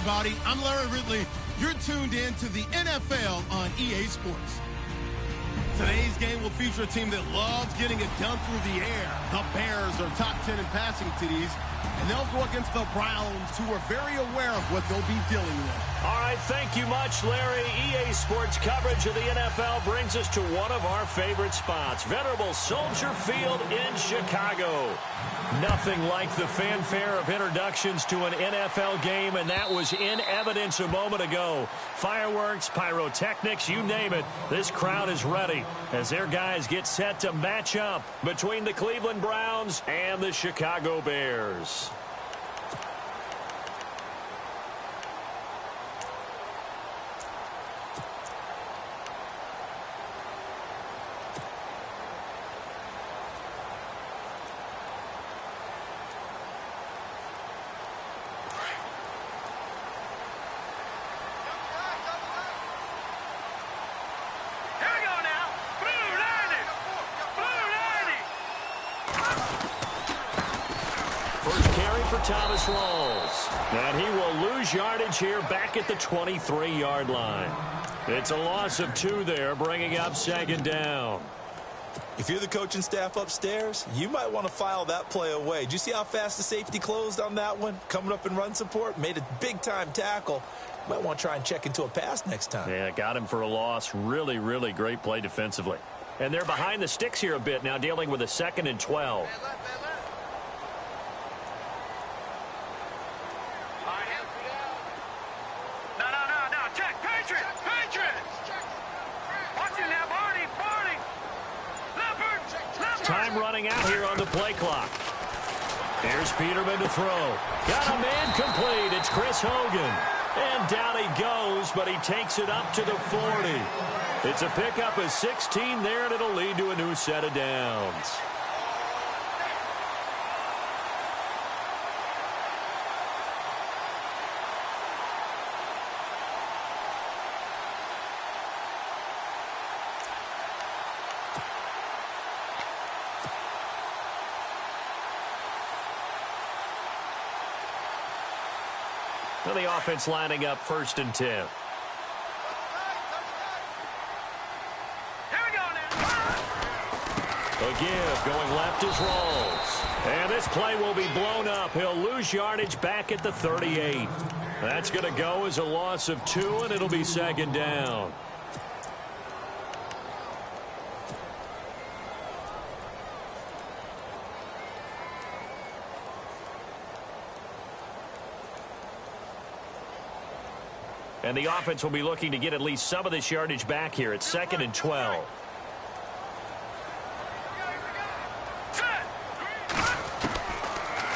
everybody. I'm Larry Ridley. You're tuned in to the NFL on EA Sports. Today's game will feature a team that loves getting it done through the air. The Bears are top 10 in passing TDs, and they'll go against the Browns, who are very aware of what they'll be dealing with. All right, thank you much, Larry. EA Sports coverage of the NFL brings us to one of our favorite spots, venerable Soldier Field in Chicago. Nothing like the fanfare of introductions to an NFL game, and that was in evidence a moment ago. Fireworks, pyrotechnics, you name it. This crowd is ready as their guys get set to match up between the Cleveland Browns and the Chicago Bears. Thomas rolls, and he will lose yardage here back at the 23-yard line. It's a loss of 2 there, bringing up second down. If you're the coaching staff upstairs, you might want to file that play away. Did you see how fast the safety closed on that one? Coming up in run support, made a big-time tackle. Might want to try and check into a pass next time. Yeah, got him for a loss. Really, really great play defensively. And they're behind the sticks here a bit now, dealing with a 2nd and 12. Time running out here on the play clock. Here's Peterman to throw. Got a man complete. It's Chris Hogan. And down he goes, but he takes it up to the 40. It's a pickup of 16 there, and it'll lead to a new set of downs. Well, the offense lining up 1st and 10. Here we go now. A give, going left as rolls. And this play will be blown up. He'll lose yardage back at the 38. That's going to go as a loss of 2, and it'll be 2nd down. And the offense will be looking to get at least some of this yardage back here. It's 2nd and 12.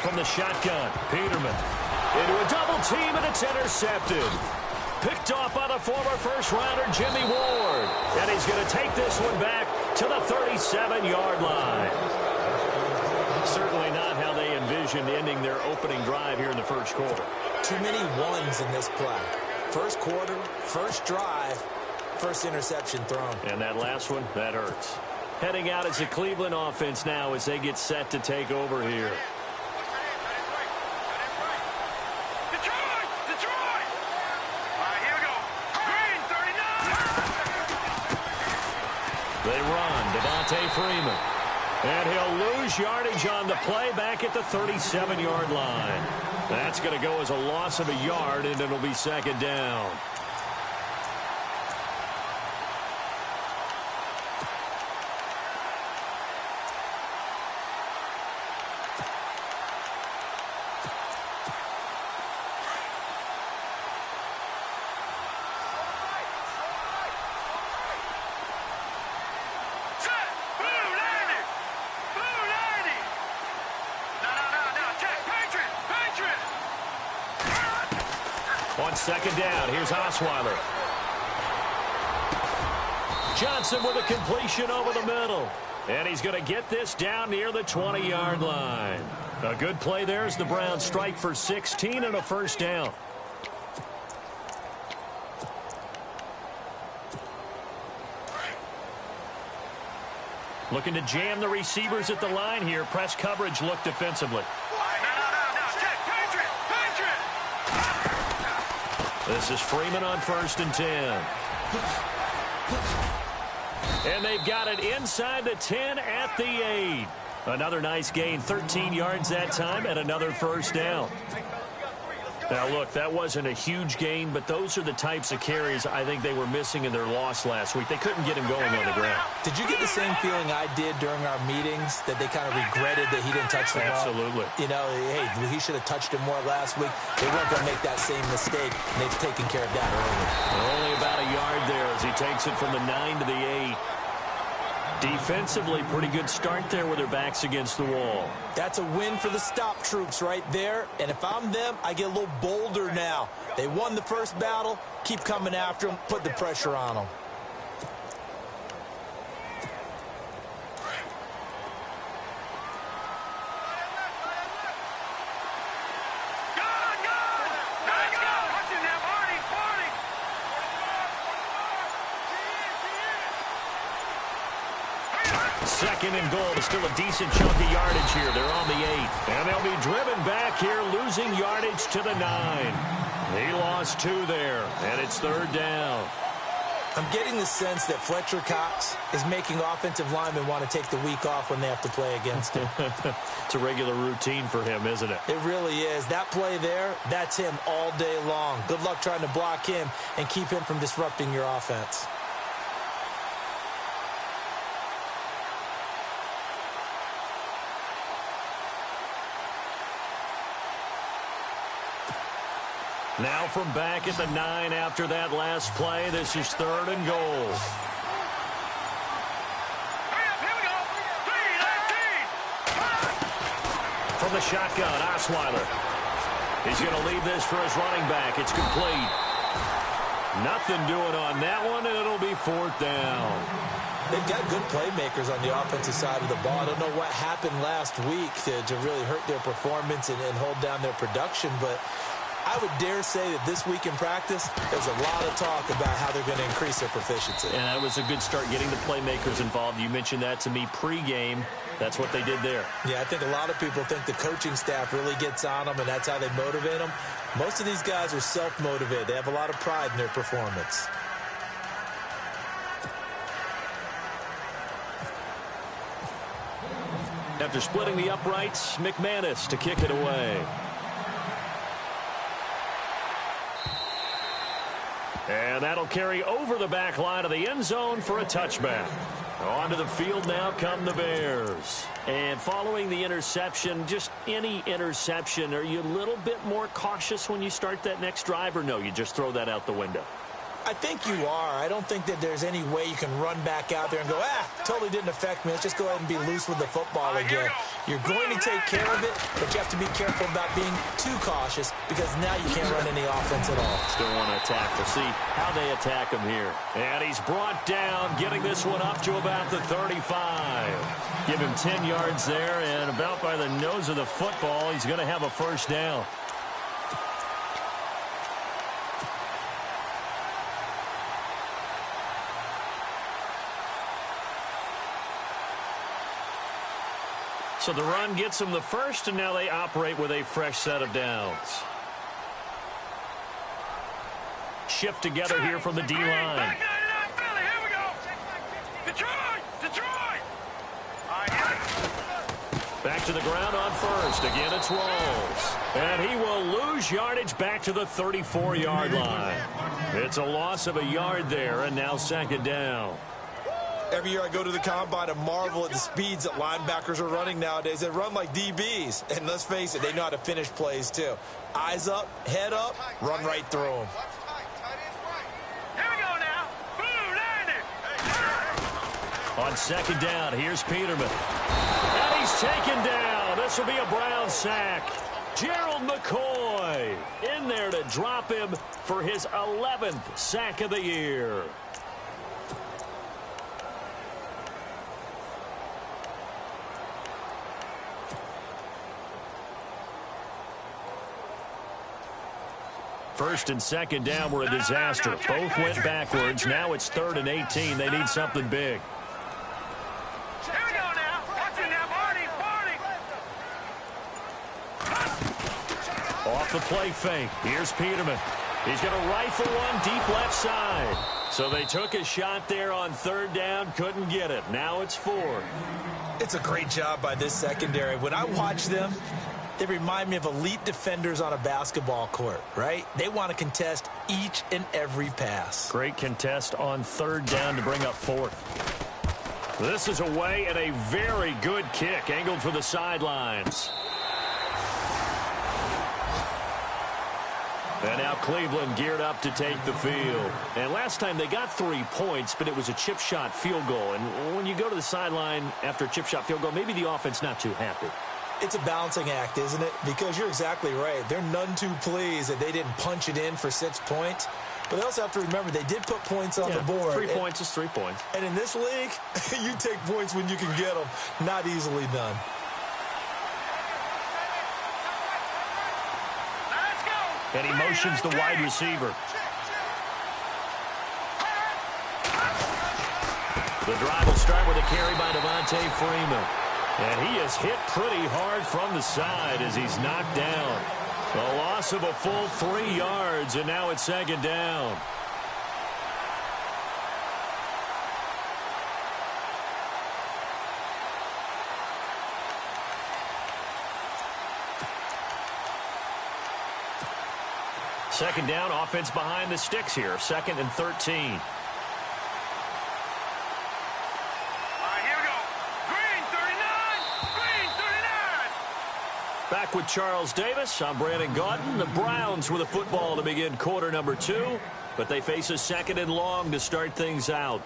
From the shotgun, Peterman into a double team, and it's intercepted. Picked off by the former first-rounder Jimmy Ward. And he's going to take this one back to the 37-yard line. Certainly not how they envisioned ending their opening drive here in the first quarter. Too many ones in this play. First quarter, first drive, first interception thrown. And that last one, that hurts. Heading out as the Cleveland offense now as they get set to take over here. Detroit! All right, here we go. Green, 39. They run, Devontae Freeman. And he'll lose yardage on the play back at the 37-yard line. That's going to go as a loss of a yard, and it'll be 2nd down. On 2nd down, here's Osweiler. Johnson with a completion over the middle. And he's going to get this down near the 20-yard line. A good play there as the Browns strike for 16 and a 1st down. Looking to jam the receivers at the line here. Press coverage look defensively. This is Freeman on 1st and 10. And they've got it inside the 10 at the 8. Another nice gain, 13 yards that time, and another first down. Now, look, that wasn't a huge gain, but those are the types of carries I think they were missing in their loss last week. They couldn't get him going on the ground. Did you get the same feeling I did during our meetings, that they kind of regretted that he didn't touch the ball? Absolutely. You know, hey, he should have touched him more last week. They weren't going to make that same mistake, and they've taken care of that early. Only about a yard there as he takes it from the 9 to the 8. Defensively, pretty good start there with their backs against the wall. That's a win for the stop troops right there. And if I'm them, I get a little bolder now. They won the first battle. Keep coming after them. Put the pressure on them. Second and goal. Still a decent chunk of yardage here. They're on the 8. And they'll be driven back here, losing yardage to the 9. He lost 2 there, and it's 3rd down. I'm getting the sense that Fletcher Cox is making offensive linemen want to take the week off when they have to play against him. It's a regular routine for him, isn't it? It really is. That play there, that's him all day long. Good luck trying to block him and keep him from disrupting your offense. Now from back at the 9 after that last play. This is 3rd and goal. From the shotgun, Osweiler. He's going to leave this for his running back. It's complete. Nothing doing on that one, and it'll be 4th down. They've got good playmakers on the offensive side of the ball. I don't know what happened last week to really hurt their performance and hold down their production, but I would dare say that this week in practice, there's a lot of talk about how they're going to increase their proficiency. And that was a good start, getting the playmakers involved. You mentioned that to me pregame. That's what they did there. Yeah, I think a lot of people think the coaching staff really gets on them, and that's how they motivate them. Most of these guys are self-motivated. They have a lot of pride in their performance. After splitting the uprights, McManus to kick it away. And that'll carry over the back line of the end zone for a touchback. Onto the field now come the Bears. And following the interception, just any interception, are you a little bit more cautious when you start that next drive, or no, you just throw that out the window? I think you are. I don't think that there's any way you can run back out there and go, totally didn't affect me. Let's just go ahead and be loose with the football again. You're going to take care of it, but you have to be careful about being too cautious because now you can't run any offense at all. Still want to attack. We'll see how they attack him here. And he's brought down, getting this one up to about the 35. Give him 10 yards there, and about by the nose of the football, he's going to have a first down. So the run gets them the first, and now they operate with a fresh set of downs. Shift together here from the D-line. Back to the ground on first. Again, it's Rawls. And he will lose yardage back to the 34-yard line. It's a loss of a yard there, and now 2nd down. Every year I go to the combine and marvel at the speeds that linebackers are running nowadays. They run like DBs. And let's face it, they know how to finish plays too. Eyes up, head up, run right through them. Here we go now. Boom, landed. On 2nd down, here's Peterman. And he's taken down. This will be a Brown sack. Gerald McCoy in there to drop him for his 11th sack of the year. First and 2nd down were a disaster. Both went backwards. Now it's 3rd and 18. They need something big. Here we go now. Watch it now, Barney. Off the play fake. Here's Peterman. He's going to rifle one deep left side. So they took a shot there on third down, couldn't get it. Now it's 4. It's a great job by this secondary. When I watch them, they remind me of elite defenders on a basketball court, right? They want to contest each and every pass. Great contest on third down to bring up 4th. This is away and a very good kick angled for the sidelines. And now Cleveland geared up to take the field. And last time they got 3 points, but it was a chip shot field goal. And when you go to the sideline after a chip shot field goal, maybe the offense not too happy. It's a balancing act, isn't it? Because you're exactly right. They're none too pleased that they didn't punch it in for 6 points. But they also have to remember they did put points on the board. 3 points is 3 points. And in this league, you take points when you can get them. Not easily done. And he motions the wide receiver. The drive will start with a carry by Devontae Freeman. And he is hit pretty hard from the side as he's knocked down. A loss of a full 3 yards, and now it's 2nd down. Second down, offense behind the sticks here. 2nd and 13. Here we go. Green 39. Green 39. Back with Charles Davis. I'm Brandon Gaudin. The Browns with a football to begin quarter number 2, but they face a 2nd and long to start things out.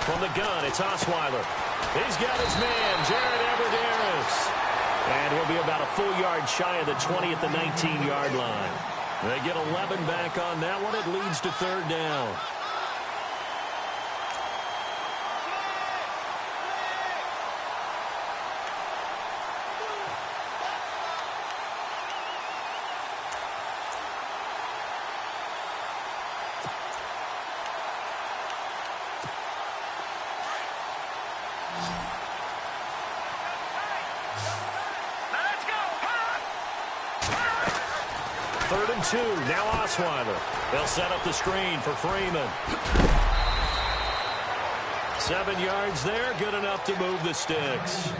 From the gun, it's Osweiler. He's got his man, Jared Everderis. And he'll be about a full yard shy of the 20 at the 19-yard line. They get 11 back on that one. It leads to 3rd down. Third and 2. Now Osweiler. They'll set up the screen for Freeman. 7 yards there. Good enough to move the sticks.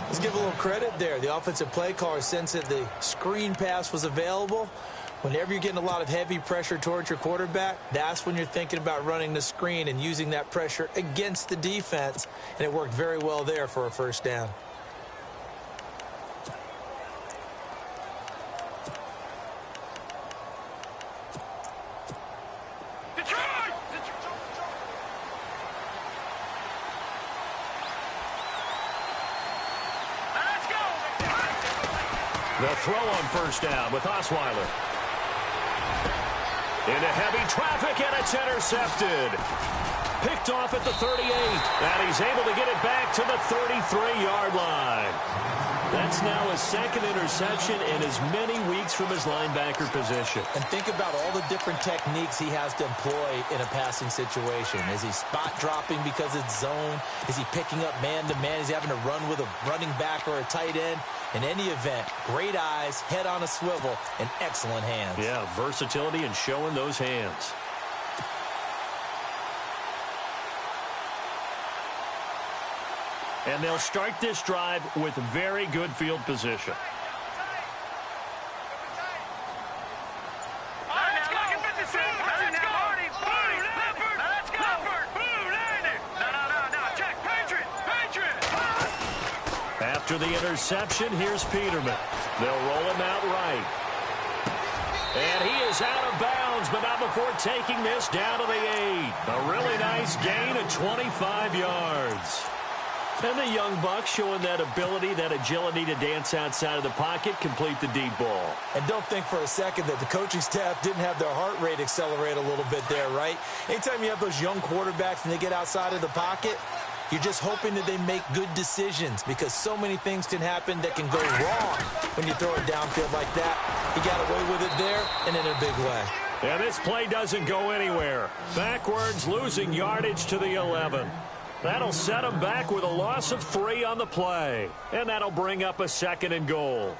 Let's give a little credit there. The offensive play caller sensed that the screen pass was available. Whenever you're getting a lot of heavy pressure towards your quarterback, that's when you're thinking about running the screen and using that pressure against the defense. And it worked very well there for a 1st down. The throw on 1st down with Osweiler. Into heavy traffic, and it's intercepted. Picked off at the 38, and he's able to get it back to the 33-yard line. That's now his 2nd interception in as many weeks from his linebacker position. And think about all the different techniques he has to employ in a passing situation. Is he spot dropping because it's zone? Is he picking up man-to-man? Is he having to run with a running back or a tight end? In any event, great eyes, head on a swivel, and excellent hands. Yeah, versatility and showing those hands. And they'll start this drive with very good field position. After the interception, here's Peterman. They'll roll him out right. And he is out of bounds, but not before taking this down to the 8. A really nice gain of 25 yards. And the young buck showing that ability, that agility to dance outside of the pocket, complete the deep ball. And don't think for a second that the coaching staff didn't have their heart rate accelerate a little bit there, right? Anytime you have those young quarterbacks and they get outside of the pocket, you're just hoping that they make good decisions because so many things can happen that can go wrong when you throw it downfield like that. He got away with it there and in a big way. And this play doesn't go anywhere. Backwards, losing yardage to the 11. That'll set him back with a loss of 3 on the play. And that'll bring up a 2nd and goal.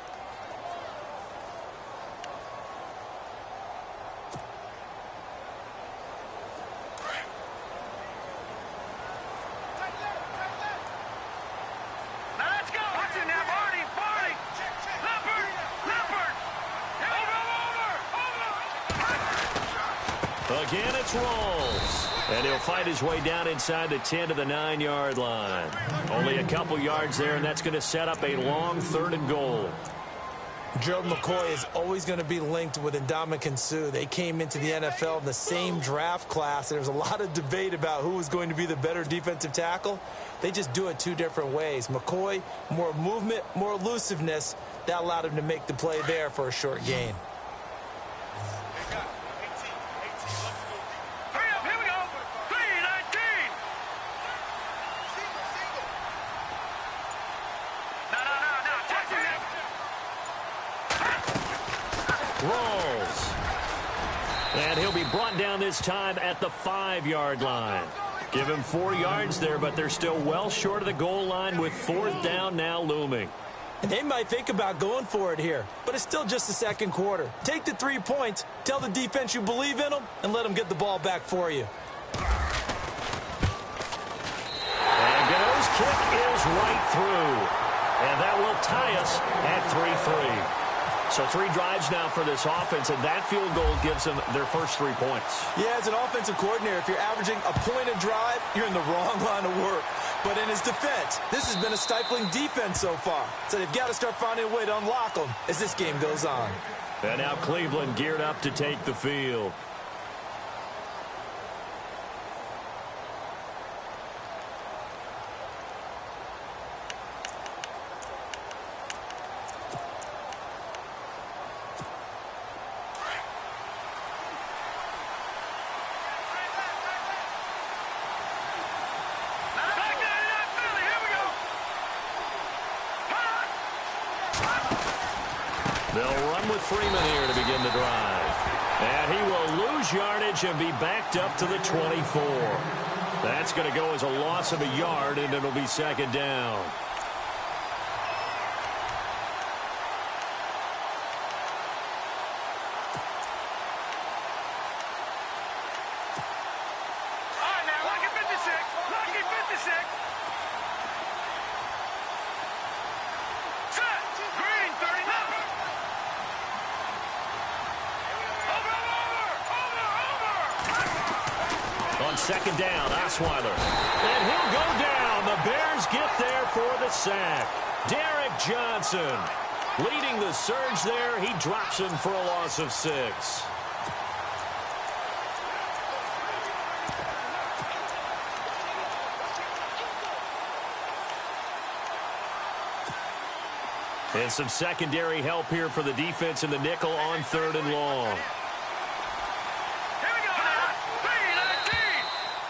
Again, it's Rawls. And he'll fight his way down inside the 10 to the 9-yard line. Only a couple yards there, and that's going to set up a long 3rd and goal. Gerald McCoy is always going to be linked with Ndamukong Suh. They came into the NFL in the same draft class. There was a lot of debate about who was going to be the better defensive tackle. They just do it 2 different ways. McCoy, more movement, more elusiveness. That allowed him to make the play there for a short gain. Rawls. And he'll be brought down this time at the 5-yard line. Give him 4 yards there, but they're still well short of the goal line with 4th down now looming. And they might think about going for it here, but it's still just the 2nd quarter. Take the 3 points, tell the defense you believe in them, and let them get the ball back for you. And Gano's kick is right through. And that will tie us at 3-3. So 3 drives now for this offense, and that field goal gives them their first 3 points. Yeah, as an offensive coordinator, if you're averaging a point a drive, you're in the wrong line of work. But in his defense, this has been a stifling defense so far. So they've got to start finding a way to unlock them as this game goes on. And now Cleveland geared up to take the field. They'll run with Freeman here to begin the drive. And he will lose yardage and be backed up to the 24. That's going to go as a loss of a yard, and it'll be 2nd down. On 2nd down, Usfl18. And he'll go down. The Bears get there for the sack. Derek Johnson leading the surge there. He drops him for a loss of 6. And some secondary help here for the defense in the nickel on 3rd and long.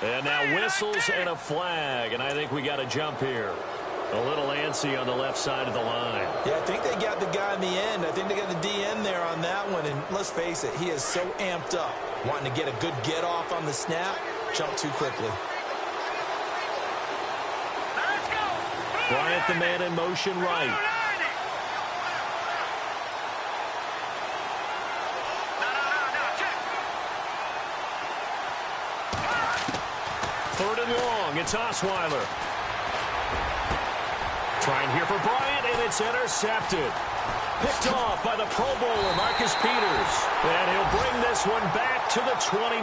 And now whistles and a flag, and I think we got a jump here. A little antsy on the left side of the line. Yeah, I think they got the guy in the end. I think they got the DN there on that one, and let's face it, he is so amped up, wanting to get a good get-off on the snap, jump too quickly. Bryant, the man in motion right. Third and long, it's Usfl18. Trying here for Bryant, and it's intercepted. Picked off by the Pro Bowler, Marcus Peters. And he'll bring this one back to the 29.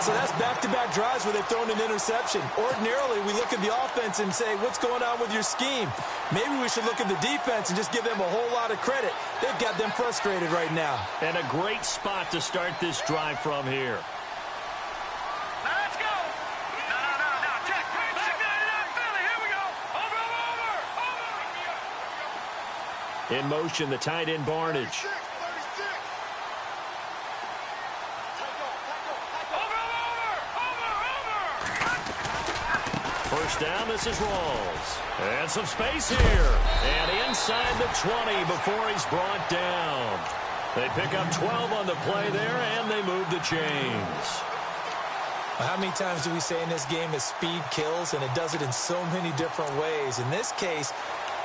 So that's back-to-back drives where they've thrown an interception. Ordinarily, we look at the offense and say, what's going on with your scheme? Maybe we should look at the defense and just give them a whole lot of credit. They've got them frustrated right now. And a great spot to start this drive from here. Let's go. No. Check. In motion, the tight end Barnage. First down, this is Rawls. And some space here. And inside the 20 before he's brought down. They pick up 12 on the play there, and they move the chains. How many times do we say in this game that speed kills, and it does it in so many different ways? In this case,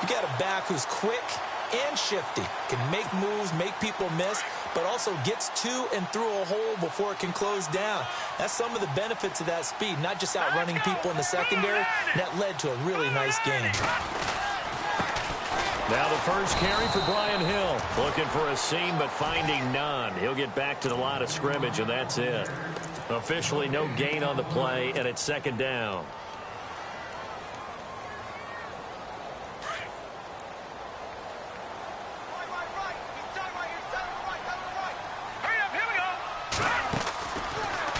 you got a back who's quick and shifty, can make moves, make people miss, but also gets to and through a hole before it can close down. That's some of the benefits of that speed, not just outrunning people in the secondary. That led to a really nice game. Now the first carry for Brian Hill. Looking for a seam, but finding none. He'll get back to the line of scrimmage, and that's it. Officially no gain on the play, and it's second down.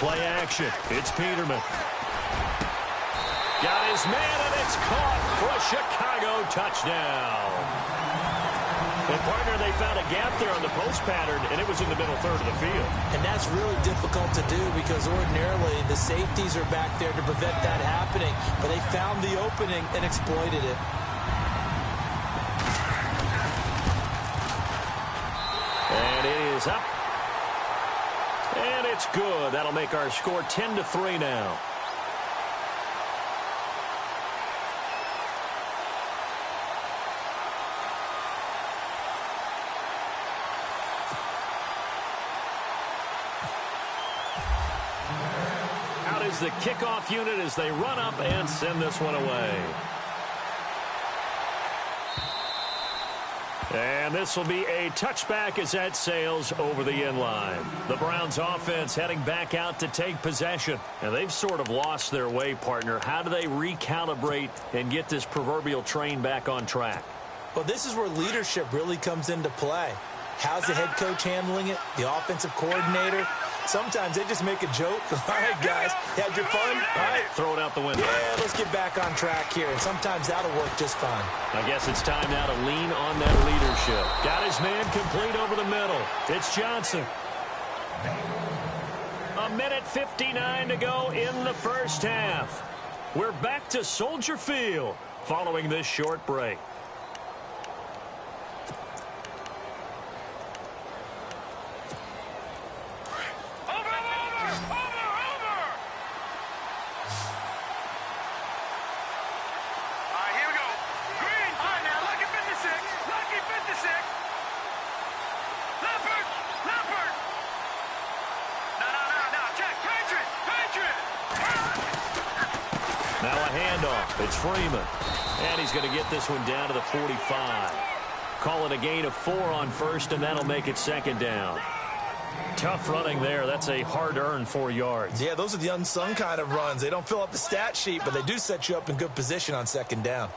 Play action. It's Peterman. Got his man, and it's caught for a Chicago touchdown. And, partner, they found a gap there on the post pattern, and it was in the middle third of the field. And that's really difficult to do because ordinarily the safeties are back there to prevent that happening. But they found the opening and exploited it. And it is up. And it's good. That'll make our score 10-3 now. Out is the kickoff unit as they run up and send this one away. And this will be a touchback as that sails over the end line. The Browns offense heading back out to take possession. And they've sort of lost their way, partner. How do they recalibrate and get this proverbial train back on track? Well, this is where leadership really comes into play. How's the head coach handling it? The offensive coordinator? Sometimes they just make a joke. All right, guys, had your fun? All right. Throw it out the window. Yeah, let's get back on track here. And sometimes that'll work just fine. I guess it's time now to lean on that leadership. Got his man complete over the middle. It's Johnson. 1:59 to go in the first half. We're back to Soldier Field following this short break. It's Freeman, and he's going to get this one down to the 45. Call it a gain of 4 on first, and that'll make it second down. Tough running there. That's a hard-earned 4 yards. Yeah, those are the unsung kind of runs. They don't fill up the stat sheet, but they do set you up in good position on second down.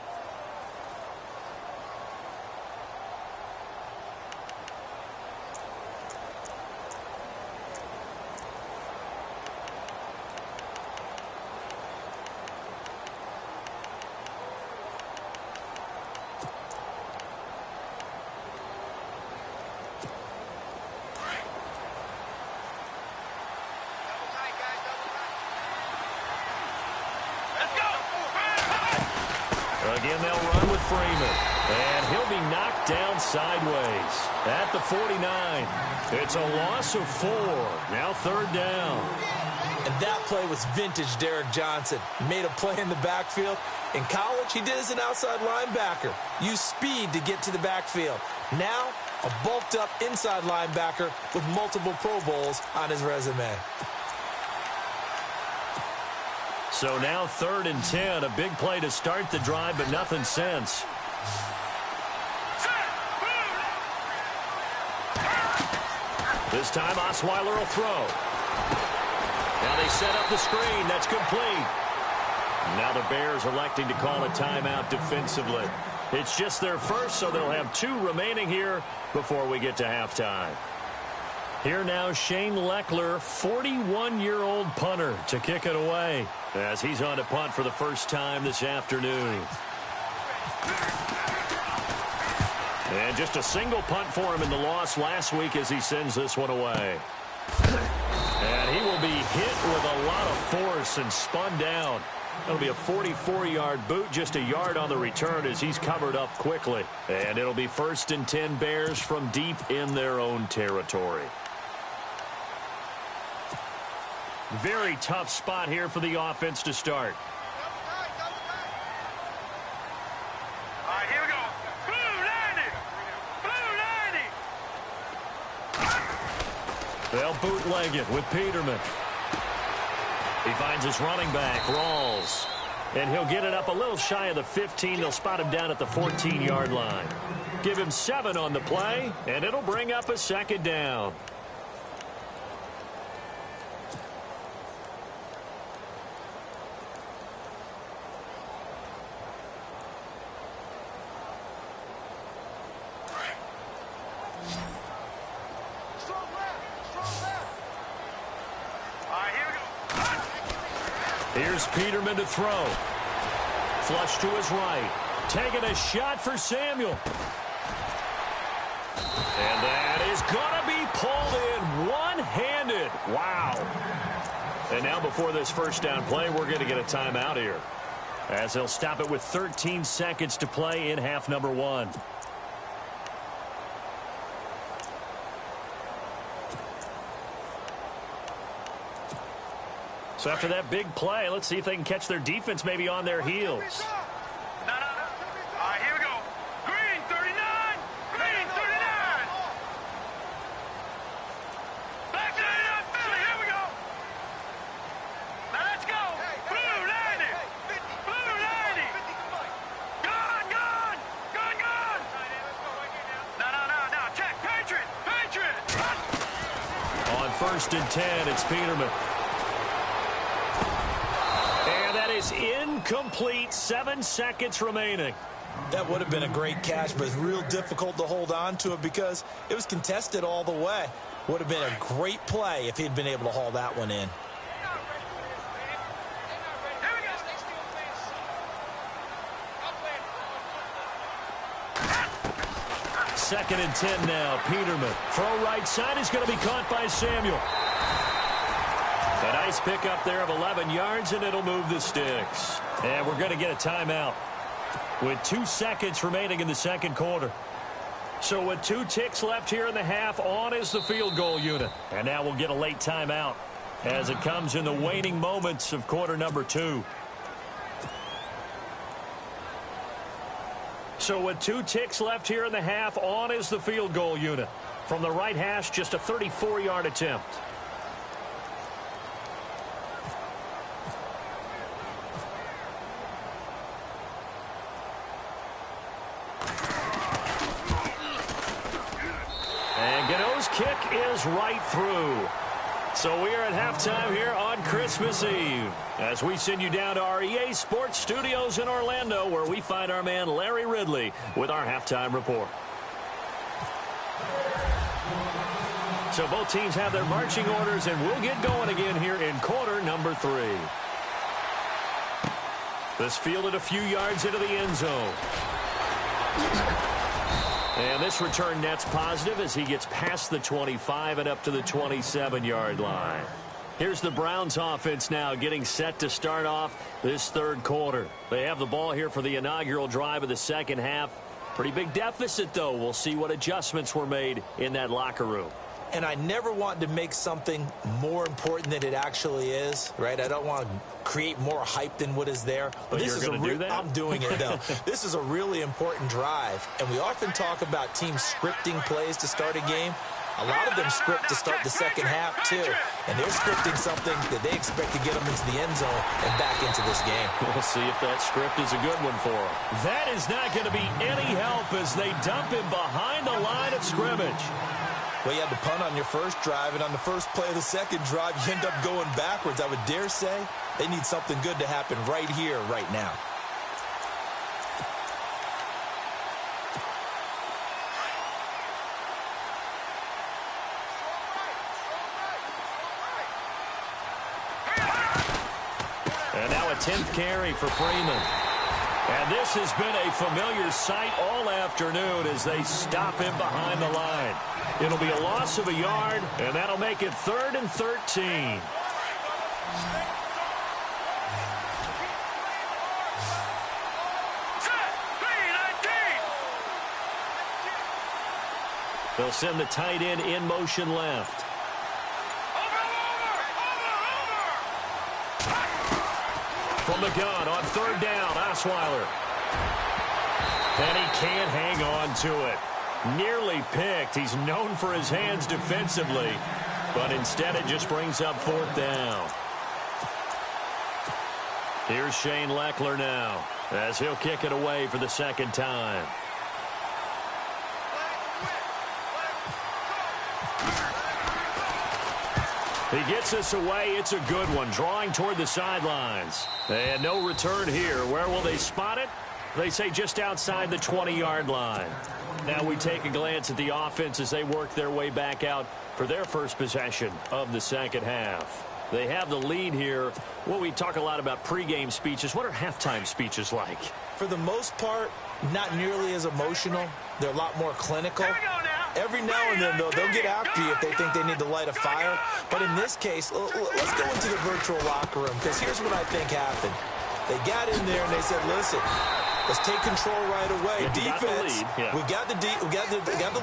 Again, they'll run with Freeman. And he'll be knocked down sideways at the 49. It's a loss of 4. Now third down. And that play was vintage Derek Johnson. Made a play in the backfield. In college, he did as an outside linebacker. Used speed to get to the backfield. Now, a bulked-up inside linebacker with multiple Pro Bowls on his resume. So now 3rd and 10, a big play to start the drive, but nothing since. This time Osweiler will throw. Now they set up the screen. That's complete. Now the Bears electing to call a timeout defensively. It's just their first, so they'll have 2 remaining here before we get to halftime. Here now, Shane Leckler, 41-year-old punter, to kick it away as he's on to punt for the first time this afternoon. And just a single punt for him in the loss last week as he sends this one away. And he will be hit with a lot of force and spun down. That'll be a 44-yard boot, just a yard on the return as he's covered up quickly. And it'll be 1st and 10 Bears from deep in their own territory. Very tough spot here for the offense to start. All right, here we go. Blue 90. Blue 90. They'll bootleg it with Peterman. He finds his running back, Rawls. And he'll get it up a little shy of the 15. They'll spot him down at the 14-yard line. Give him 7 on the play, and it'll bring up a 2nd down. Here's Peterman to throw. Flush to his right. Taking a shot for Samuel. And that is going to be pulled in one-handed. Wow. And now before this first down play, we're going to get a timeout here, as they'll stop it with 13 seconds to play in half number 1. So after that big play, let's see if they can catch their defense maybe on their heels. No. All right, here we go. Green 39. Green 39. Back to Philly. Here we go. Now let's go. Blue 90. Blue 90. Gone. No. Check. Patriot. On 1st and 10, it's Peterman. Is incomplete. 7 seconds remaining. That would have been a great catch, but it's real difficult to hold on to it because it was contested all the way. Would have been a great play if he'd been able to haul that one in. 2nd and 10 now. Peterman. Throw right side is going to be caught by Samuel. A nice pickup there of 11 yards, and it'll move the sticks. And we're going to get a timeout with 2 seconds remaining in the second quarter. So with 2 ticks left here in the half, on is the field goal unit. And now we'll get a late timeout as it comes in the waning moments of quarter number 2. So with 2 ticks left here in the half, on is the field goal unit. From the right hash, just a 34-yard attempt. Kick is right through. So we are at halftime here on Christmas Eve as we send you down to our EA Sports Studios in Orlando, where we find our man Larry Ridley with our halftime report. So both teams have their marching orders, and we'll get going again here in quarter number 3. This fielded a few yards into the end zone. And this return net's positive as he gets past the 25 and up to the 27-yard line. Here's the Browns offense now getting set to start off this third quarter. They have the ball here for the inaugural drive of the second half. Pretty big deficit, though. We'll see what adjustments were made in that locker room. And I never want to make something more important than it actually is, right? I don't want to create more hype than what is there. But this you're going to do that? I'm doing it, though. This is a really important drive. And we often talk about teams scripting plays to start a game. A lot of them script to start the second half, too. And they're scripting something that they expect to get them into the end zone and back into this game. We'll see if that script is a good one for them. That is not going to be any help as they dump him behind the line of scrimmage. Well, you had to punt on your first drive, and on the first play of the second drive, you end up going backwards. I would dare say they need something good to happen right here, right now. And now a 10th carry for Freeman. And this has been a familiar sight all afternoon as they stop him behind the line. It'll be a loss of a yard, and that'll make it 3rd and 13. They'll send the tight end in motion left. From the gun on 3rd down, Osweiler. And he can't hang on to it. Nearly picked. He's known for his hands defensively, but instead it just brings up 4th down. Here's Shane Leckler now as he'll kick it away for the 2nd time. He gets us away. It's a good one, drawing toward the sidelines. And no return here. Where will they spot it? They say just outside the 20-yard line. Now we take a glance at the offense as they work their way back out for their first possession of the 2nd half. They have the lead here. Well, we talk a lot about pregame speeches. What are halftime speeches like? For the most part, not nearly as emotional. They're a lot more clinical. Every now and then, though, they'll get after you if they think they need to light a fire. But in this case, let's go into the virtual locker room, because here's what I think happened. They got in there and they said, listen, let's take control right away. Defense, we got the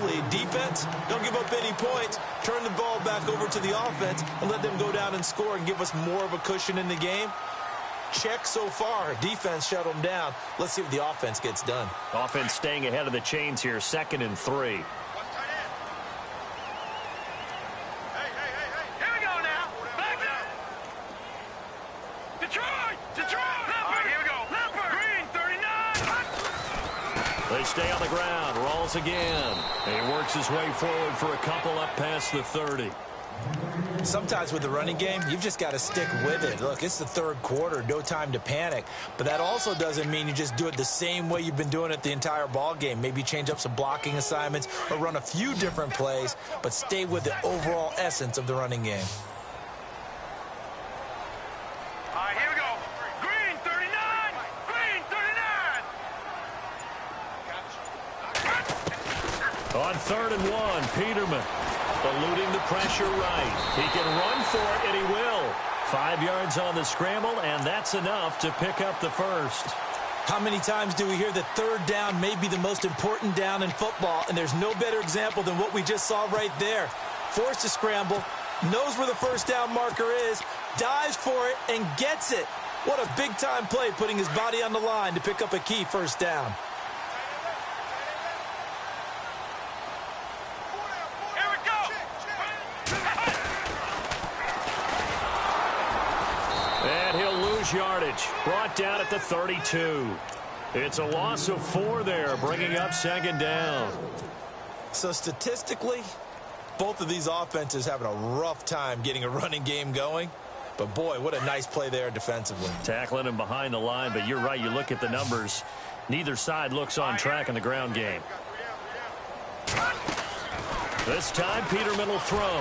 lead. Defense, don't give up any points. Turn the ball back over to the offense and let them go down and score and give us more of a cushion in the game. Check so far. Defense shut them down. Let's see what the offense gets done. Offense staying ahead of the chains here, 2nd and 3. They stay on the ground, rolls again. And he works his way forward for a couple up past the 30. Sometimes with the running game, you've just got to stick with it. Look, it's the 3rd quarter, no time to panic. But that also doesn't mean you just do it the same way you've been doing it the entire ball game. Maybe change up some blocking assignments or run a few different plays, but stay with the overall essence of the running game. All right, here we go. Green 39. Green 39. On 3rd and 1, Peterman eluding the pressure right. He can run for it, and he will. 5 yards on the scramble, and that's enough to pick up the 1st. How many times do we hear that 3rd down may be the most important down in football, and there's no better example than what we just saw right there. Forced to scramble, knows where the 1st down marker is, dives for it, and gets it. What a big-time play, putting his body on the line to pick up a key 1st down. Yardage brought down at the 32. It's a loss of 4 there, bringing up 2nd down. So statistically, both of these offenses having a rough time getting a running game going. But boy, what a nice play there defensively. Tackling him behind the line, but you're right, you look at the numbers. Neither side looks on track in the ground game. This time, Peterman will throw.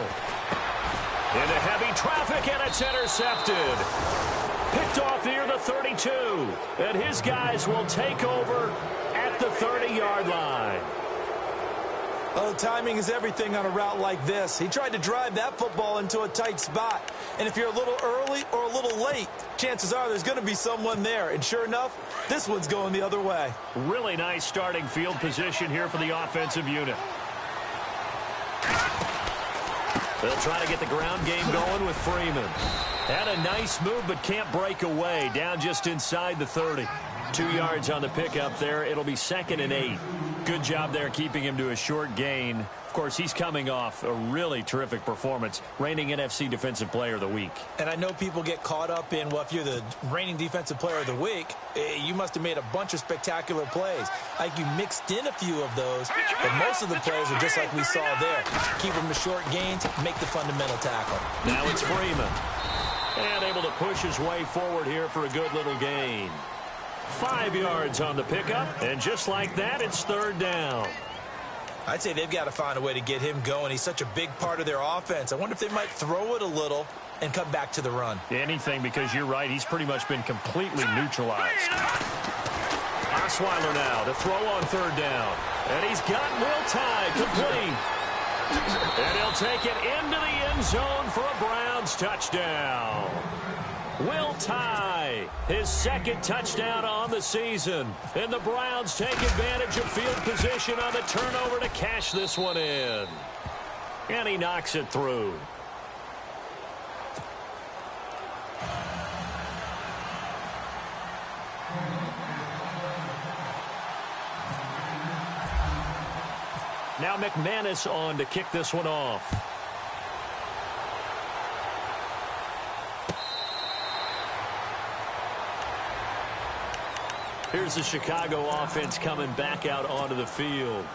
Into heavy traffic, and it's intercepted. Picked off near the 32, and his guys will take over at the 30-yard line. Oh, timing is everything on a route like this. He tried to drive that football into a tight spot. And if you're a little early or a little late, chances are there's going to be someone there. And sure enough, this one's going the other way. Really nice starting field position here for the offensive unit. They'll try to get the ground game going with Freeman. Had a nice move, but can't break away. Down just inside the 30. 2 yards on the pickup there. It'll be 2nd and 8. Good job there keeping him to a short gain. Of course, he's coming off a really terrific performance. Reigning NFC Defensive Player of the Week. And I know people get caught up in, well, if you're the reigning Defensive Player of the Week, you must have made a bunch of spectacular plays. Like you mixed in a few of those, but most of the plays are just like we saw there. Keep them to short gains, make the fundamental tackle. Now it's Freeman. And able to push his way forward here for a good little gain. 5 yards on the pickup, and just like that, it's 3rd down. I'd say they've got to find a way to get him going. He's such a big part of their offense. I wonder if they might throw it a little and come back to the run. Anything, because you're right, he's pretty much been completely neutralized. Osweiler now to throw on third down. And he's got Will Tye complete. And he'll take it into the end zone for a Browns touchdown. Will Tye, his second touchdown on the season. And the Browns take advantage of field position on the turnover to cash this one in. And he knocks it through. Now McManus on to kick this one off. Here's the Chicago offense coming back out onto the field.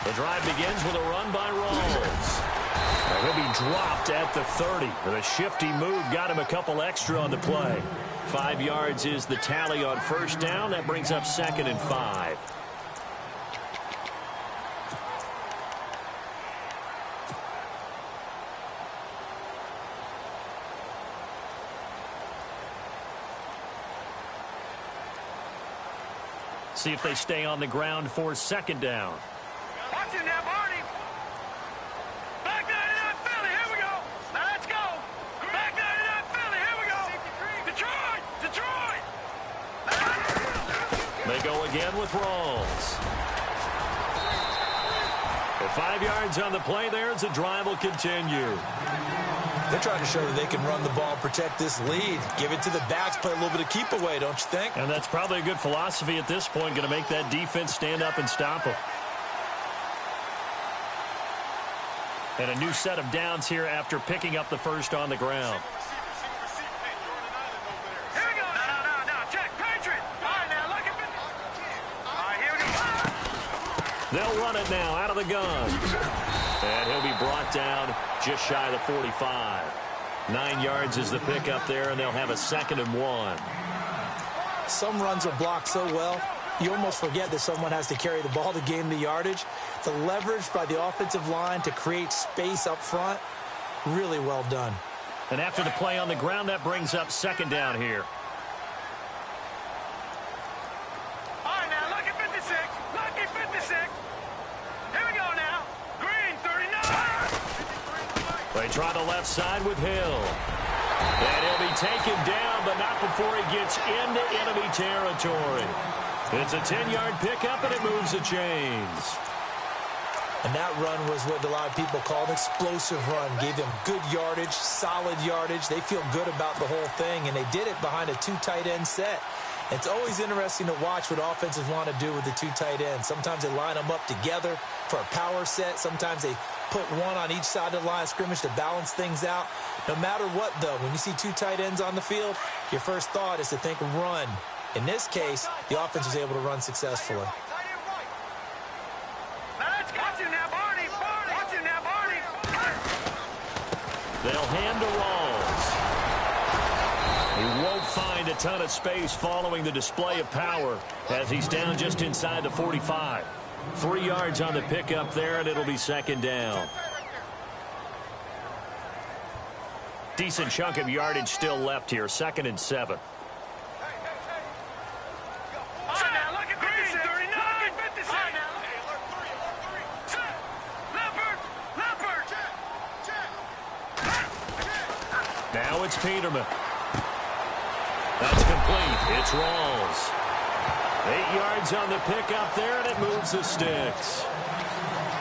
The drive begins with a run by Rawls. He'll be dropped at the 30. With a shifty move, got him a couple extra on the play. 5 yards is the tally on first down. That brings up 2nd and 5. See if they stay on the ground for 2nd down. Watch it now, Barney. Back 99 Philly, here we go. Now let's go. Back 99 Philly, here we go. Detroit, Detroit. They go again with Rawls. For 5 yards on the play there as the drive will continue. They're trying to show that they can run the ball, protect this lead, give it to the backs, play a little bit of keep away, don't you think? And that's probably a good philosophy at this point, going to make that defense stand up and stop them. And a new set of downs here after picking up the first on the ground. Here we go. No. Check. Patriot. All right, now look at me. All right, here we go. They'll run it now out of the gun. And he'll be brought down just shy of the 45. 9 yards is the pickup there, and they'll have a 2nd and 1. Some runs are blocked so well, you almost forget that someone has to carry the ball to gain the yardage. The leverage by the offensive line to create space up front, really well done. And after the play on the ground, that brings up 2nd down here. All right, now look at 56. Look at 56. Here we go now. Green, 39. They try the left side with Hill. And he'll be taken down, but not before he gets into enemy territory. It's a 10-yard pickup, and it moves the chains. And that run was what a lot of people call an explosive run. Gave them good yardage, solid yardage. They feel good about the whole thing, and they did it behind a 2 tight end set. It's always interesting to watch what offenses want to do with the 2 tight ends. Sometimes they line them up together for a power set. Sometimes they put one on each side of the line of scrimmage to balance things out. No matter what, though, when you see 2 tight ends on the field, your first thought is to think run. In this case, the offense was able to run successfully. They'll hand to Rawls. He won't find a ton of space following the display of power as he's down just inside the 45. 3 yards on the pickup there, and it'll be 2nd down. Decent chunk of yardage still left here. 2nd and 7. Now it's Peterman. That's complete. It's Rawls. 8 yards on the pickup there, and it moves the sticks.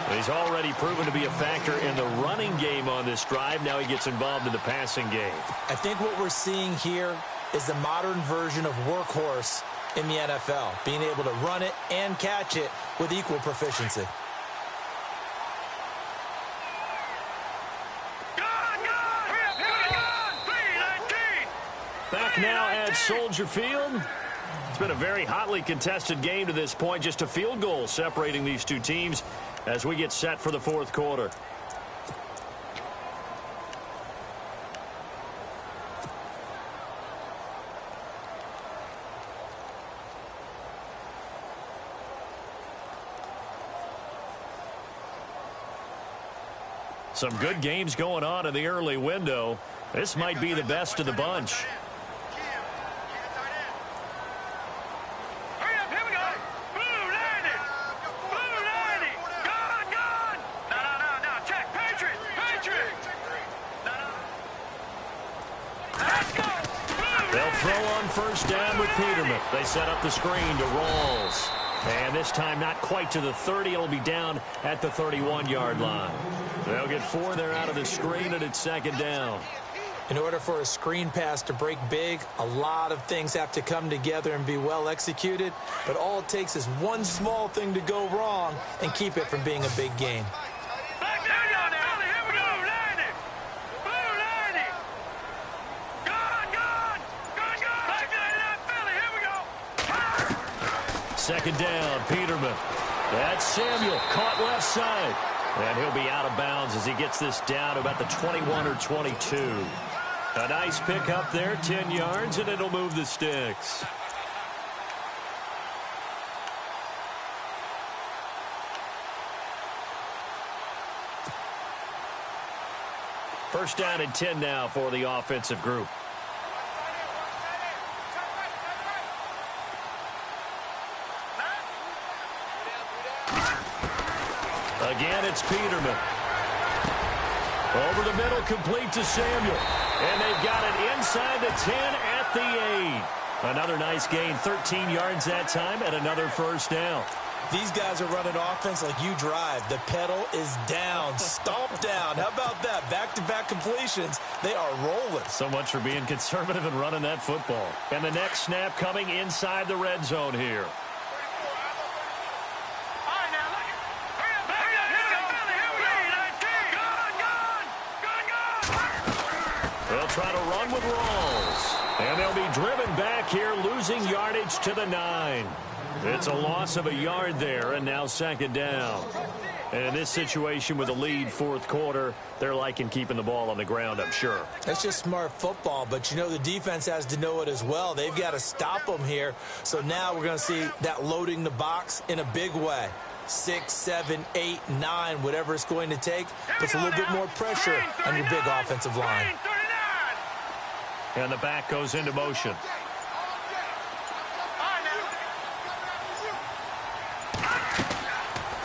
He's already proven to be a factor in the running game on this drive. Now he gets involved in the passing game. I think what we're seeing here is the modern version of workhorse in the NFL, being able to run it and catch it with equal proficiency. Back now at Soldier Field. It's been a very hotly contested game to this point. Just a field goal separating these two teams as we get set for the fourth quarter. Some good games going on in the early window. This might be the best of the bunch. Hurry up, here we go. Blue landed. Blue landed. Gone. No. Check. Patriot. Let's go. They'll throw on first down with Peterman. They set up the screen to Rawls. And this time not quite to the 30. It'll be down at the 31-yard line. They'll get 4 there out of the screen, and it's second down. In order for a screen pass to break big, a lot of things have to come together and be well executed. But all it takes is one small thing to go wrong and keep it from being a big game. Second down, Peterman. That's Samuel, caught left side. And he'll be out of bounds as he gets this down to about the 21 or 22. A nice pick up there, 10 yards, and it'll move the sticks. First down and 10 now for the offensive group. Again, it's Peterman. Over the middle, complete to Samuel. And they've got it inside the 10 at the 8. Another nice gain, 13 yards that time, and another first down. These guys are running offense like you drive. The pedal is down, stomp down. How about that? Back-to-back completions. They are rolling. So much for being conservative and running that football. And the next snap coming inside the red zone here. They'll try to run with Rawls. And they'll be driven back here, losing yardage to the 9. It's a loss of a yard there, and now second down. And in this situation with a lead fourth quarter, they're liking keeping the ball on the ground, I'm sure. That's just smart football, but you know the defense has to know it as well. They've got to stop them here. So now we're going to see that loading the box in a big way. 6, 7, 8, 9, whatever it's going to take, puts a little bit more pressure on your big offensive line. And the back goes into motion.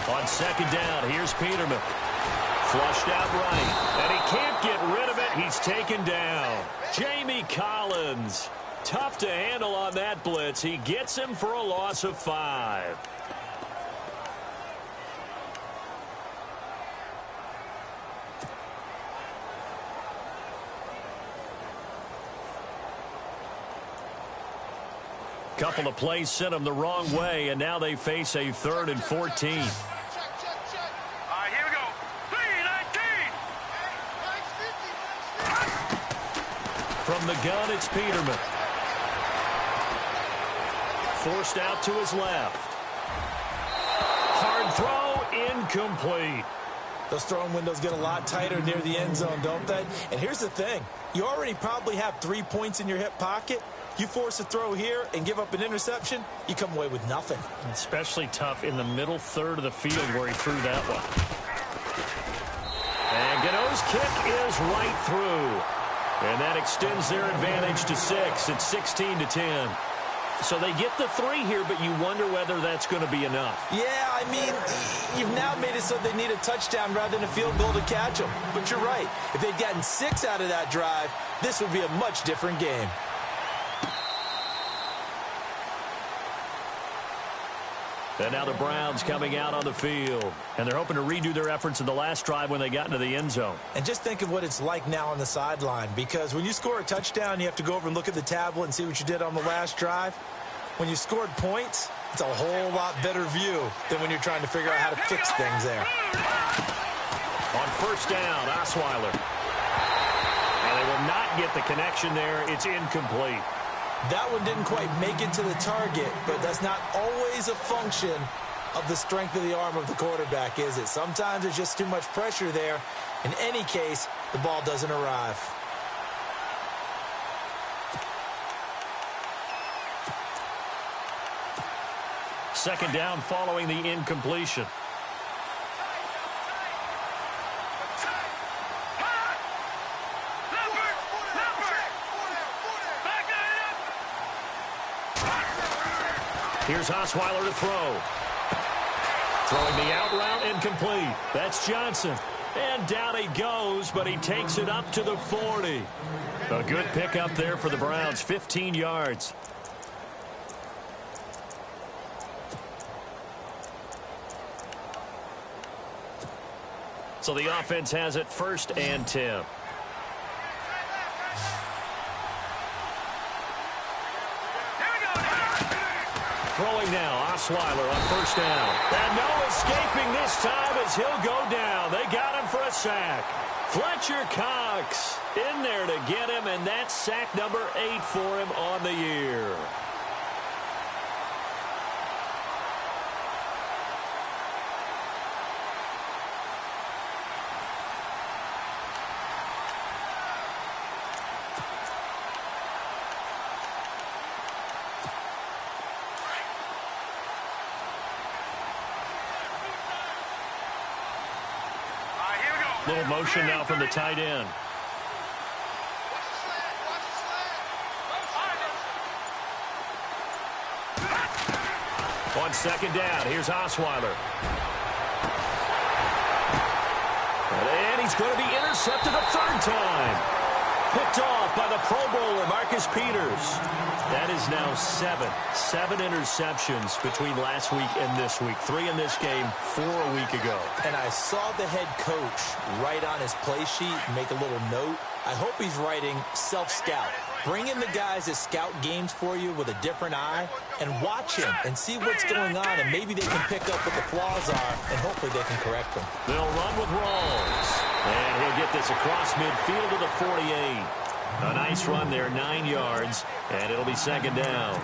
On second down, here's Peterman. Flushed out right, and he can't get rid of it. He's taken down. Jamie Collins, tough to handle on that blitz. He gets him for a loss of 5. Couple of plays sent them the wrong way, and now they face a 3rd and 14. All right, here we go. 3-19. From the gun, it's Peterman. Forced out to his left. Hard throw, incomplete. Those throwing windows get a lot tighter near the end zone, don't they? And here's the thing. You already probably have 3 points in your hip pocket. You force a throw here and give up an interception, you come away with nothing. Especially tough in the middle third of the field where he threw that one. And Gano's kick is right through. And that extends their advantage to 6. It's 16-10. So they get the 3 here, but you wonder whether that's going to be enough. Yeah, I mean, you've now made it so they need a touchdown rather than a field goal to catch them. But you're right. If they'd gotten 6 out of that drive, this would be a much different game. And now the Browns coming out on the field. And they're hoping to redo their efforts in the last drive when they got into the end zone. And just think of what it's like now on the sideline. Because when you score a touchdown, you have to go over and look at the tablet and see what you did on the last drive. When you scored points, it's a whole lot better view than when you're trying to figure out how to fix things there. On first down, Osweiler. And they will will not get the connection there. It's incomplete. That one didn't quite make it to the target, but that's not always a function of the strength of the arm of the quarterback, is it? Sometimes there's just too much pressure there. In any case, the ball doesn't arrive. Second down following the incompletion. Here's Osweiler to throw. Throwing the out route incomplete. That's Johnson. And down he goes, but he takes it up to the 40. A good pickup there for the Browns, 15 yards. So the offense has it 1st and 10. Throwing now, Osweiler on 1st down. And no escaping this time as he'll go down. They got him for a sack. Fletcher Cox in there to get him, and that's sack number 8 for him on the year. Little motion now from the tight end. On 2nd down, here's Osweiler. And he's going to be intercepted a 3rd time. Picked off by the Pro Bowler, Marcus Peters. That is now 7 interceptions between last week and this week. 3 in this game, 4 a week ago. And I saw the head coach write on his play sheet and make a little note. I hope he's writing self-scout. Bring in the guys that scout games for you with a different eye and watch him and see what's going on, and maybe they can pick up what the flaws are, and hopefully they can correct them. They'll run with Rawls. And he'll get this across midfield to the 48. A nice run there, 9 yards, and it'll be 2nd down.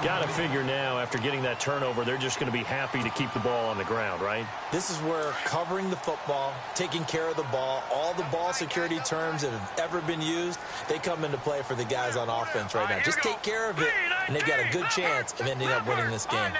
Got to figure now, after getting that turnover, they're just going to be happy to keep the ball on the ground, right? This is where covering the football, taking care of the ball, all the ball security terms that have ever been used, they come into play for the guys on offense right now. Just take care of it, and they've got a good chance of ending up winning this game.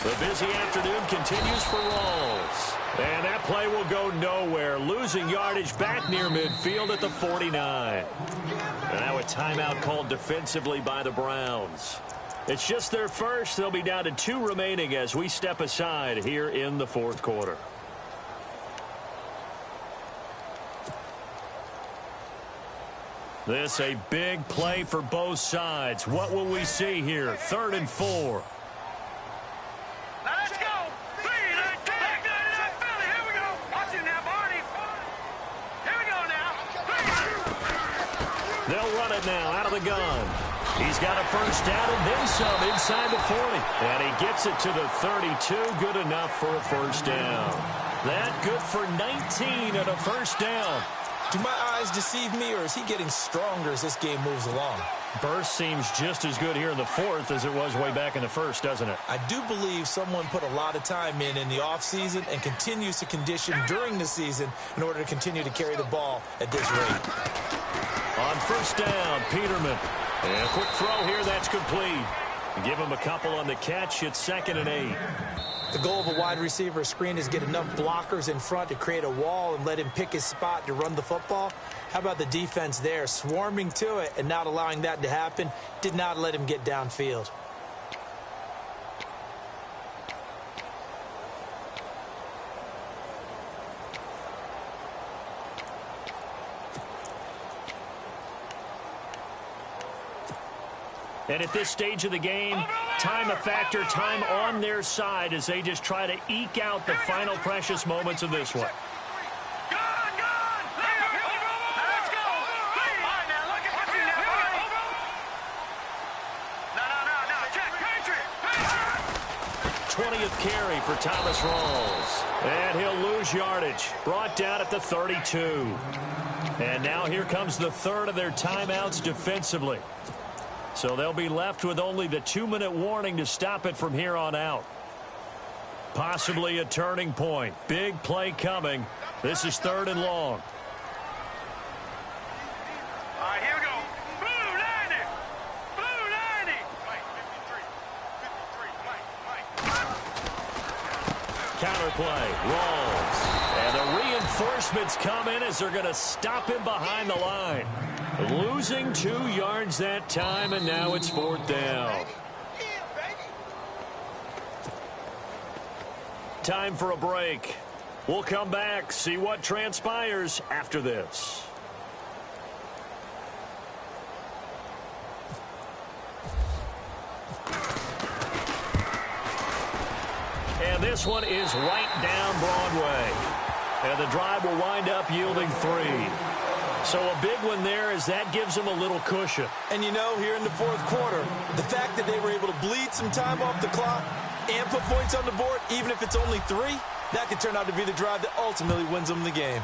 The busy afternoon continues for Rawls. And that play will go nowhere. Losing yardage back near midfield at the 49. And now a timeout called defensively by the Browns. It's just their first. They'll be down to 2 remaining as we step aside here in the 4th quarter. This a big play for both sides. What will we see here? 3rd and 4. Let's go. Here we go. Watch it now, Barney. Here we go now. They'll run it now out of the gun. He's got a 1st down and then some inside the 40. And he gets it to the 32. Good enough for a 1st down. That good for 19 and a 1st down. Do my eyes deceive me, or is he getting stronger as this game moves along? Burst seems just as good here in the 4th as it was way back in the 1st, doesn't it? I do believe someone put a lot of time in the offseason and continues to condition during the season in order to continue to carry the ball at this rate. On 1st down, Peterman. And a quick throw here, that's complete. Give him a couple on the catch. It's 2nd and 8. The goal of a wide receiver screen is get enough blockers in front to create a wall and let him pick his spot to run the football. How about the defense there, swarming to it and not allowing that to happen? Did not let him get downfield. And at this stage of the game, time a factor, time on their side as they just try to eke out the final precious moments of this one. Let's go. All right, now look at what's in there. No. Check. Patriot. 30th carry for Thomas Rawls. And he'll lose yardage. Brought down at the 32. And now here comes the third of their timeouts defensively. So they'll be left with only the 2-minute warning to stop it from here on out. Possibly a turning point. Big play coming. This is 3rd and long. All right, here we go. Blue 90. Blue 90. Counterplay. Rolls. And the reinforcements come in as they're going to stop him behind the line. Losing 2 yards that time, and now it's 4th down. Time for a break. We'll come back, see what transpires after this. And this one is right down Broadway. And the drive will wind up yielding 3. So a big one there as that gives them a little cushion. And you know, here in the 4th quarter, the fact that they were able to bleed some time off the clock and put points on the board, even if it's only 3, that could turn out to be the drive that ultimately wins them the game.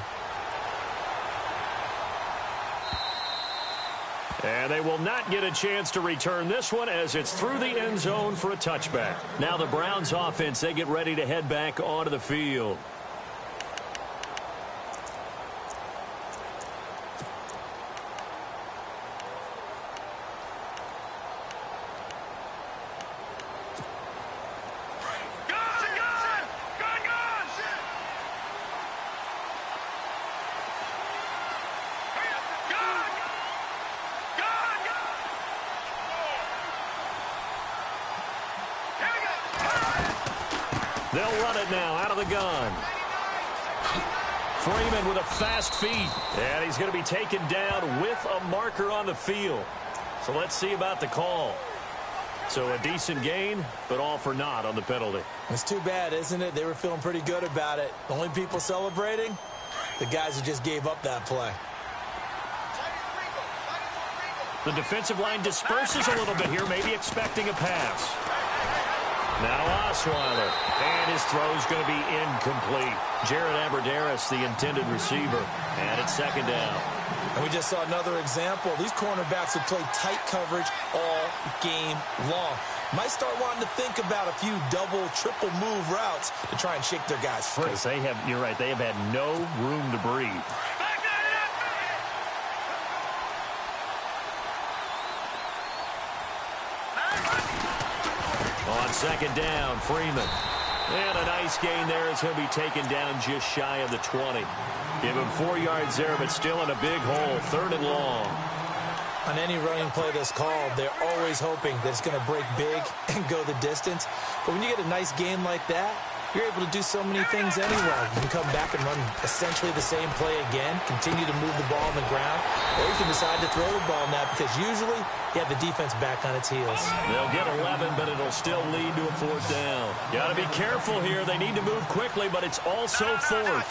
And they will not get a chance to return this one as it's through the end zone for a touchback. Now the Browns offense, they get ready to head back onto the field. They'll run it now out of the gun. Freeman with a fast feet. And he's going to be taken down with a marker on the field. So let's see about the call. So a decent gain, but all for naught on the penalty. It's too bad, isn't it? They were feeling pretty good about it. The only people celebrating, the guys who just gave up that play. The defensive line disperses a little bit here, maybe expecting a pass. Now Osweiler, and his throw's going to be incomplete. Jared Abbrederis, the intended receiver, and it's 2nd down. And we just saw another example. These cornerbacks have played tight coverage all game long. Might start wanting to think about a few double, triple move routes to try and shake their guys free. Because they have, you're right, they have had no room to breathe. On 2nd down, Freeman. And a nice gain there as he'll be taken down just shy of the 20. Give him 4 yards there, but still in a big hole. 3rd and long. On any running play that's called, they're always hoping that it's going to break big and go the distance. But when you get a nice gain like that, you're able to do so many things anyway. You can come back and run essentially the same play again, continue to move the ball on the ground, or you can decide to throw the ball now because usually you have the defense back on its heels. They'll get 11, but it'll still lead to a 4th down. Got to be careful here. They need to move quickly, but it's also 4th.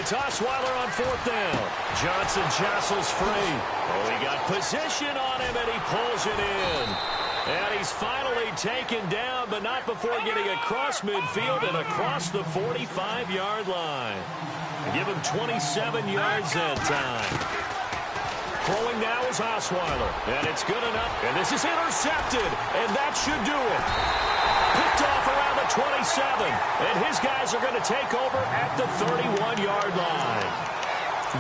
It's Osweiler on 4th down. Johnson jostles free. Oh, he got position on him, and he pulls it in. And he's finally taken down, but not before getting across midfield and across the 45-yard line. Give him 27 yards that time. Throwing now is Osweiler, and it's good enough. And this is intercepted, and that should do it. Picked off around the 27, and his guys are going to take over at the 31-yard line.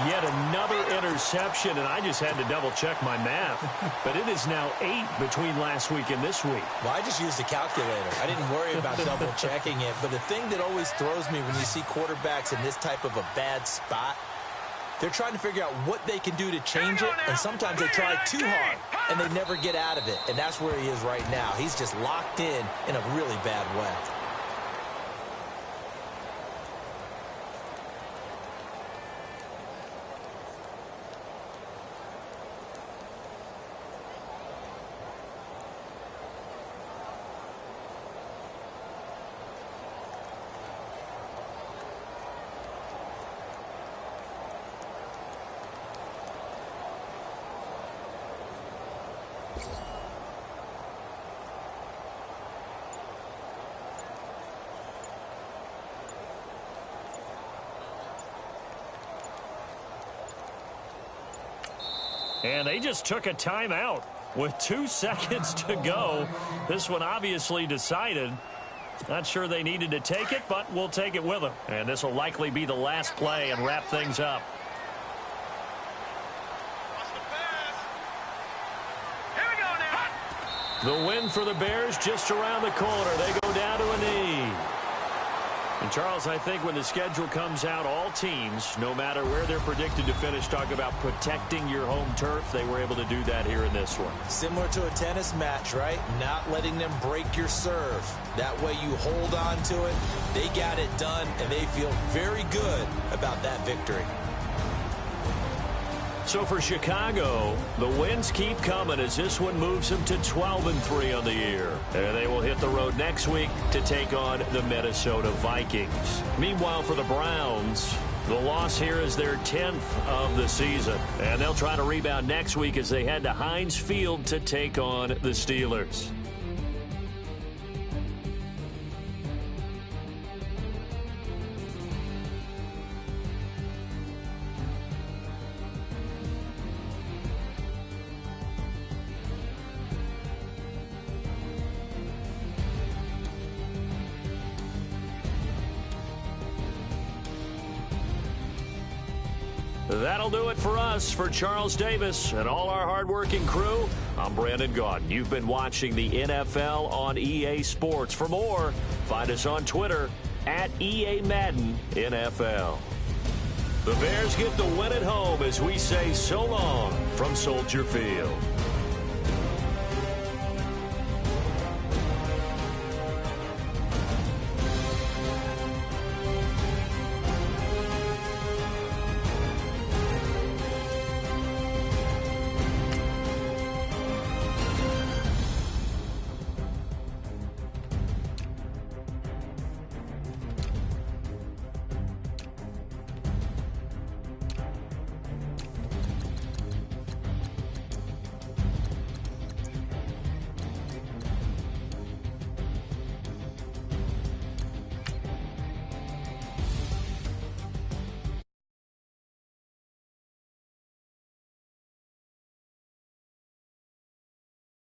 Yet another interception, and I just had to double-check my math. But it is now 8 between last week and this week. Well, I just used a calculator. I didn't worry about double-checking it. But the thing that always throws me when you see quarterbacks in this type of a bad spot, they're trying to figure out what they can do to change it, and sometimes they try too hard, and they never get out of it. And that's where he is right now. He's just locked in a really bad way. And they just took a timeout with 2 seconds to go. This one obviously decided. Not sure they needed to take it, but we'll take it with them. And this will likely be the last play and wrap things up. Here we go now. The win for the Bears just around the corner. They go down to a knee. And, Charles, I think when the schedule comes out, all teams, no matter where they're predicted to finish, talk about protecting your home turf. They were able to do that here in this one. Similar to a tennis match, right? Not letting them break your serve. That way you hold on to it. They got it done, and they feel very good about that victory. So for Chicago, the wins keep coming as this one moves them to 12-3 on the year. And they will hit the road next week to take on the Minnesota Vikings. Meanwhile, for the Browns, the loss here is their 10th of the season. And they'll try to rebound next week as they head to Heinz Field to take on the Steelers. That'll do it for us. For Charles Davis and all our hardworking crew, I'm Brandon Gaudin. You've been watching the NFL on EA Sports. For more, find us on Twitter at EA Madden NFL. The Bears get the win at home as we say so long from Soldier Field.